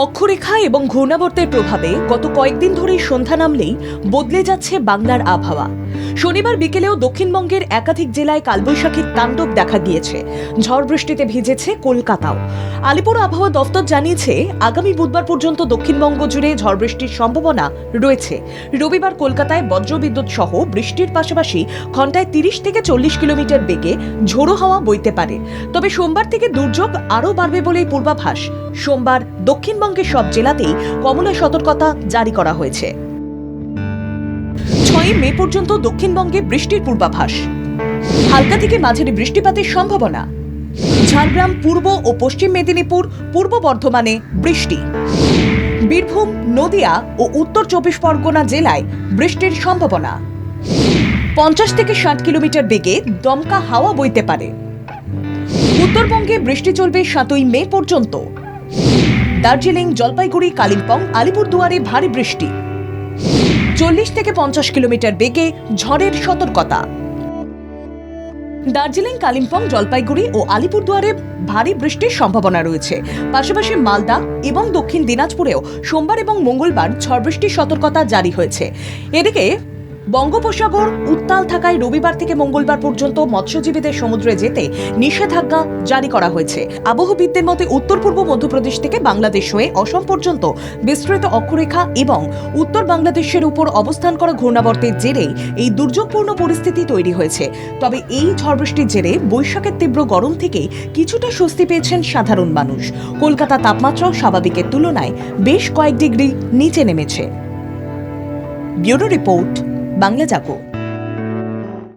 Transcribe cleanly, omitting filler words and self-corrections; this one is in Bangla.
অক্ষরেখা এবং ঘূর্ণাবর্তের প্রভাবে গত কয়েকদিন ধরেই সন্ধ্যা নামলেই বদলে যাচ্ছে বাংলার আবহাওয়া। শনিবার বিকেলেও দক্ষিণবঙ্গের একাধিক জেলায় কালবৈশাখীর তাণ্ডব দেখা গিয়েছে। ঝড় বৃষ্টিতে ভিজেছে কলকাতাও। আলিপুর আবহাওয়া দফতর জানিয়েছে, আগামী বুধবার পর্যন্ত দক্ষিণবঙ্গ জুড়ে ঝড় বৃষ্টির সম্ভাবনা রয়েছে। রবিবার কলকাতায় বজ্রবিদ্যুৎ সহ বৃষ্টির পাশাপাশি ঘন্টায় 30 থেকে 40 কিলোমিটার বেগে ঝোড়ো হাওয়া বইতে পারে। তবে সোমবার থেকে দুর্যোগ আরও বাড়বে বলেই পূর্বাভাস। সোমবার দক্ষিণবঙ্গের সব জেলাতেই কমলা সতর্কতা জারি করা হয়েছে। 6 মে পর্যন্ত দক্ষিণবঙ্গে বৃষ্টির পূর্বাভাস। হালকা থেকে মাঝারি বৃষ্টিপাতের সম্ভাবনা। ঝাড়গ্রাম, পূর্ব ও পশ্চিম মেদিনীপুর, পূর্ব বর্ধমানে বৃষ্টি। বীরভূম, নদিয়া ও উত্তর 24 পরগনা জেলায় বৃষ্টির সম্ভাবনা। 50 থেকে 60 কিলোমিটার বেগে দমকা হাওয়া বইতে পারে। উত্তরবঙ্গে বৃষ্টি চলবে 7 মে পর্যন্ত। দার্জিলিং, জলপাইগুড়ি, কালিম্পং, আলিপুরদুয়ারে ভারী বৃষ্টি। 40 থেকে 50 কিলোমিটার বেগে ঝড়ের সতর্কতা। দার্জিলিং, কালিম্পং, জলপাইগুড়ি ও আলিপুরদুয়ারে ভারী বৃষ্টির সম্ভাবনা রয়েছে। পাশাপাশি মালদা এবং দক্ষিণ দিনাজপুরেও সোমবার এবং মঙ্গলবার ঝড় বৃষ্টির সতর্কতা জারি হয়েছে। এদিকে বঙ্গোপসাগর উত্তাল থাকায় রবিবার থেকে মঙ্গলবার পর্যন্ত মৎস্যজীবীদের সমুদ্রে যেতে নিষেধাজ্ঞা জারি করা হয়েছে। আবহবিদদের মতে উত্তর পূর্ব মধ্যপ্রদেশ থেকে বাংলাদেশ হয়ে অসম পর্যন্ত বিস্তৃত অক্ষরেখা এবং উত্তর বাংলাদেশের উপর অবস্থান করা ঘূর্ণাবর্তের জেরেই এই দুর্যোগপূর্ণ পরিস্থিতি তৈরি হয়েছে। তবে এই ঝড় বৃষ্টির জেরে বৈশাখের তীব্র গরম থেকে কিছুটা স্বস্তি পেয়েছেন সাধারণ মানুষ। কলকাতা তাপমাত্রাও স্বাভাবিকের তুলনায় বেশ কয়েক ডিগ্রি নিচে নেমেছে। ব্যুরো রিপোর্ট, বাংলা জাগো।